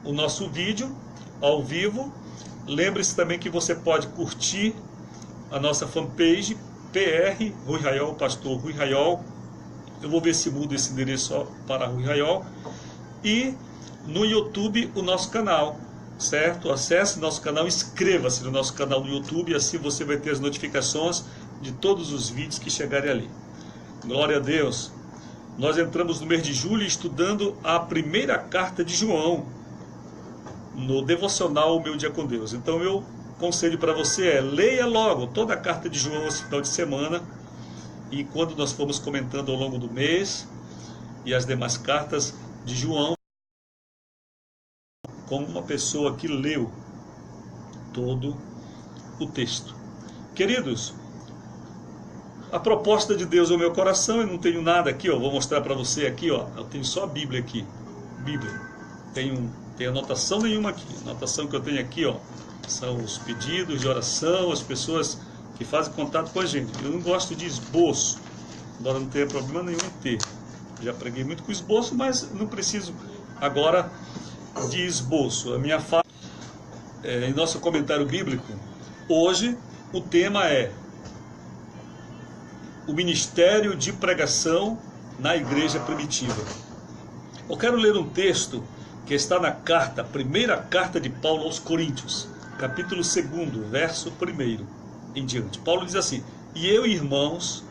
o nosso vídeo ao vivo. Lembre-se também que você pode curtir a nossa fanpage PR Rui Raiol, Pastor Rui Raiol. Eu vou ver se mudo esse endereço para Rui Raiol. E no YouTube o nosso canal, certo? Acesse nosso canal, inscreva-se no nosso canal no YouTube, assim você vai ter as notificações de todos os vídeos que chegarem ali. Glória a Deus. Nós entramos no mês de julho estudando a primeira carta de João no devocional O Meu Dia com Deus. Então meu conselho para você é: leia logo toda a carta de João esse final de semana, e quando nós formos comentando ao longo do mês e as demais cartas de João, como uma pessoa que leu todo o texto. Queridos, a proposta de Deus ao meu coração, eu não tenho nada aqui, ó, vou mostrar para você aqui, ó, eu tenho só a Bíblia aqui, Bíblia, tem anotação nenhuma aqui. A anotação que eu tenho aqui, ó, são os pedidos de oração, as pessoas que fazem contato com a gente. Eu não gosto de esboço, embora não tenha problema nenhum em ter. Já preguei muito com esboço, mas não preciso agora de esboço. A minha fala em nosso comentário bíblico, hoje o tema é o ministério de pregação na igreja primitiva. Eu quero ler um texto que está na carta, primeira carta de Paulo aos Coríntios, capítulo 2, verso 1 em diante. Paulo diz assim: e eu, irmãos,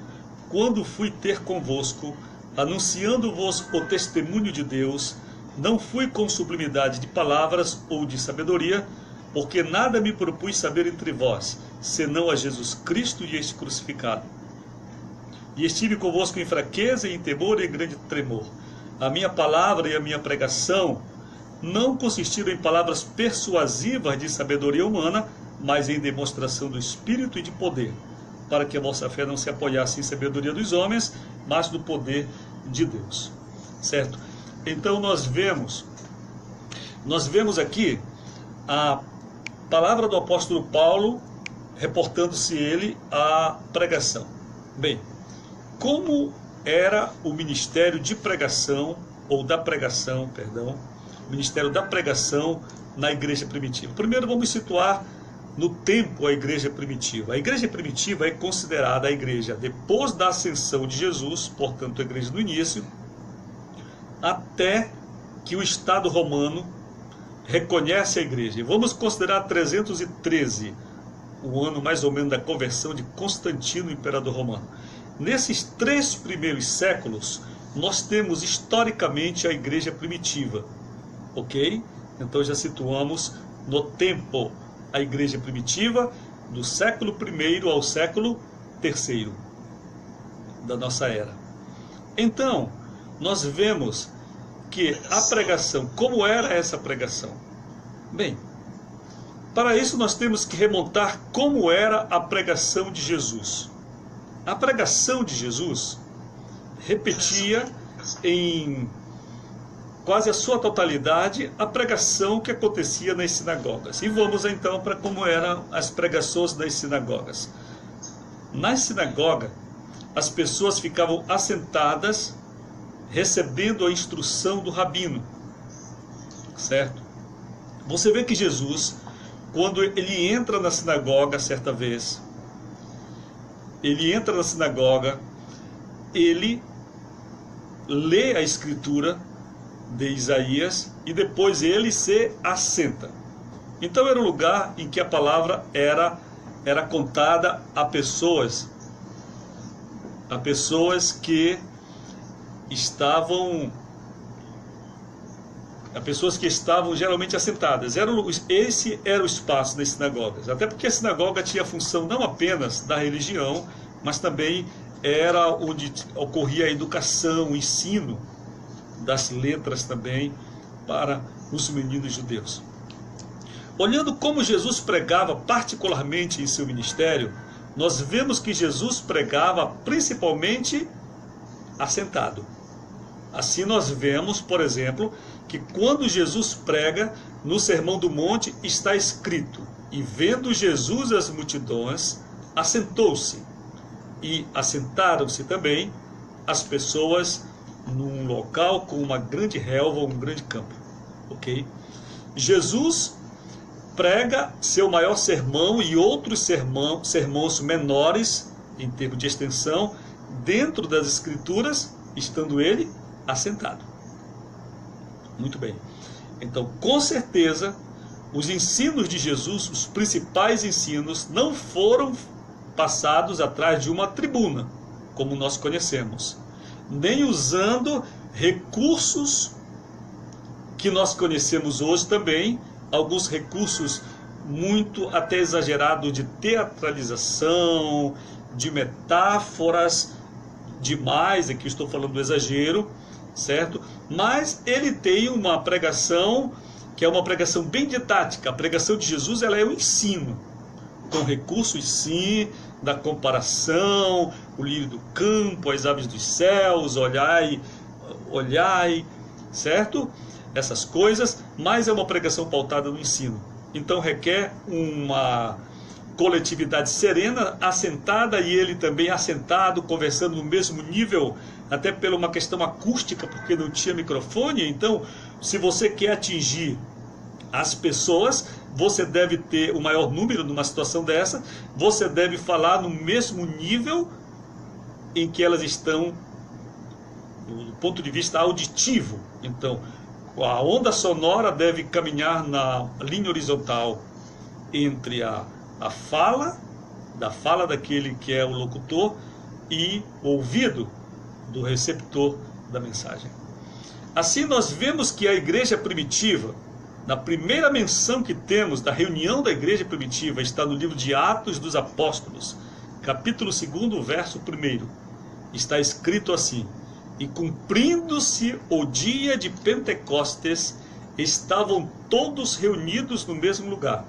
quando fui ter convosco, anunciando-vos o testemunho de Deus, não fui com sublimidade de palavras ou de sabedoria, porque nada me propus saber entre vós, senão a Jesus Cristo e este crucificado. E estive convosco em fraqueza, em temor e em grande tremor. A minha palavra e a minha pregação não consistiram em palavras persuasivas de sabedoria humana, mas em demonstração do Espírito e de poder, para que a vossa fé não se apoiasse em sabedoria dos homens, mas no poder de Deus. Certo? Então nós vemos aqui a palavra do apóstolo Paulo, reportando-se ele à pregação. Bem, como era o ministério de pregação, ou da pregação, perdão, o ministério da pregação na igreja primitiva? Primeiro vamos situar no tempo a igreja primitiva. A igreja primitiva é considerada a igreja depois da ascensão de Jesus, portanto a igreja do início, até que o Estado romano reconhece a igreja. E vamos considerar 313, o ano mais ou menos da conversão de Constantino, imperador romano. Nesses 3 primeiros séculos, nós temos historicamente a igreja primitiva. Ok? Então já situamos no tempo a igreja primitiva, do século I ao século III da nossa era. Então, nós vemos que a pregação, como era essa pregação? Bem, para isso nós temos que remontar como era a pregação de Jesus. A pregação de Jesus repetia em quase a sua totalidade a pregação que acontecia nas sinagogas. E vamos então para como eram as pregações nas sinagogas. Na sinagoga, as pessoas ficavam assentadas, recebendo a instrução do rabino, certo? Você vê que Jesus, quando ele entra na sinagoga certa vez, ele entra na sinagoga, ele lê a escritura de Isaías e depois ele se assenta. Então era um lugar em que a palavra era contada a pessoas que estavam geralmente assentadas. Esse era o espaço das sinagogas, até porque a sinagoga tinha a função não apenas da religião, mas também era onde ocorria a educação, o ensino das letras também para os meninos judeus. Olhando como Jesus pregava particularmente em seu ministério, nós vemos que Jesus pregava principalmente assentado. Assim nós vemos, por exemplo, que quando Jesus prega no Sermão do Monte está escrito: e vendo Jesus as multidões, assentou-se, e assentaram-se também as pessoas num local com uma grande relva, um grande campo. Ok? Jesus prega seu maior sermão e outros sermões menores, em termos de extensão, dentro das Escrituras, estando ele assentado. Muito bem. Então, com certeza, os ensinos de Jesus, os principais ensinos, não foram passados atrás de uma tribuna, como nós conhecemos, nem usando recursos que nós conhecemos hoje também, alguns recursos muito até exagerados de teatralização, de metáforas demais, aqui estou falando do exagero, certo? Mas ele tem uma pregação que é uma pregação bem didática. A pregação de Jesus, ela é um ensino, com recursos sim, da comparação, o lírio do campo, as aves dos céus, olhai, certo? Essas coisas, mas é uma pregação pautada no ensino. Então requer uma coletividade serena, assentada, e ele também assentado, conversando no mesmo nível, até por uma questão acústica, porque não tinha microfone. Então, se você quer atingir as pessoas, você deve ter o maior número numa situação dessa, você deve falar no mesmo nível em que elas estão, do ponto de vista auditivo. Então, a onda sonora deve caminhar na linha horizontal entre a fala daquele que é o locutor e o ouvido do receptor da mensagem. Assim, nós vemos que a igreja primitiva, na primeira menção que temos da reunião da igreja primitiva, está no livro de Atos dos Apóstolos, capítulo 2, verso 1. Está escrito assim: e cumprindo-se o dia de Pentecostes, estavam todos reunidos no mesmo lugar,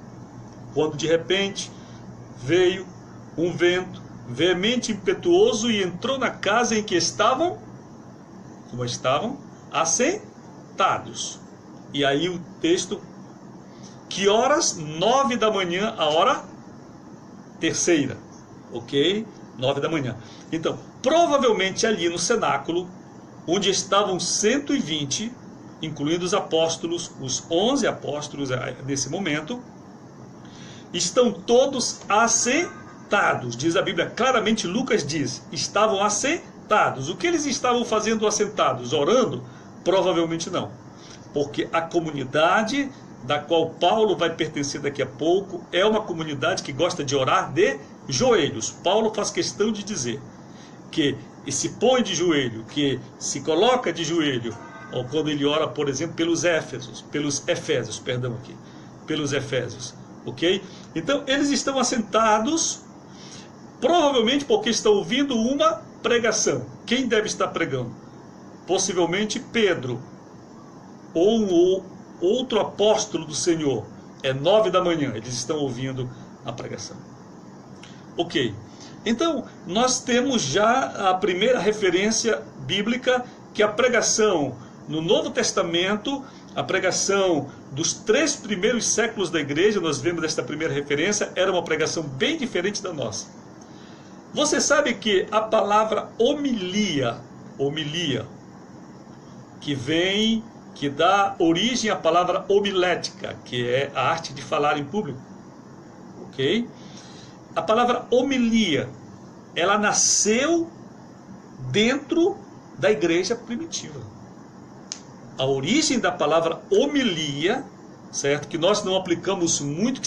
quando de repente veio um vento veemente, impetuoso, e entrou na casa em que estavam, como estavam, assentados. E aí o texto, que horas? 9 da manhã, a hora terceira, ok? 9 da manhã. Então, provavelmente ali no cenáculo, onde estavam 120, incluindo os apóstolos, os 11 apóstolos nesse momento, estão todos assentados. Diz a Bíblia claramente, Lucas diz, estavam assentados. O que eles estavam fazendo assentados? Orando? Provavelmente não. Porque a comunidade da qual Paulo vai pertencer daqui a pouco é uma comunidade que gosta de orar de joelhos. Paulo faz questão de dizer que se põe de joelho, que se coloca de joelho, ou quando ele ora, por exemplo, pelos Efésios, ok? Então, eles estão assentados, provavelmente porque estão ouvindo uma pregação. Quem deve estar pregando? Possivelmente Pedro, ou outro apóstolo do Senhor. É 9 da manhã, eles estão ouvindo a pregação. Ok, então nós temos já a primeira referência bíblica, que a pregação no Novo Testamento, a pregação dos 3 primeiros séculos da igreja, nós vemos desta primeira referência, era uma pregação bem diferente da nossa. Você sabe que a palavra homilia, que dá origem à palavra homilética, que é a arte de falar em público, ok? A palavra homilia, ela nasceu dentro da igreja primitiva. A origem da palavra homilia, certo? Que nós não aplicamos muito, que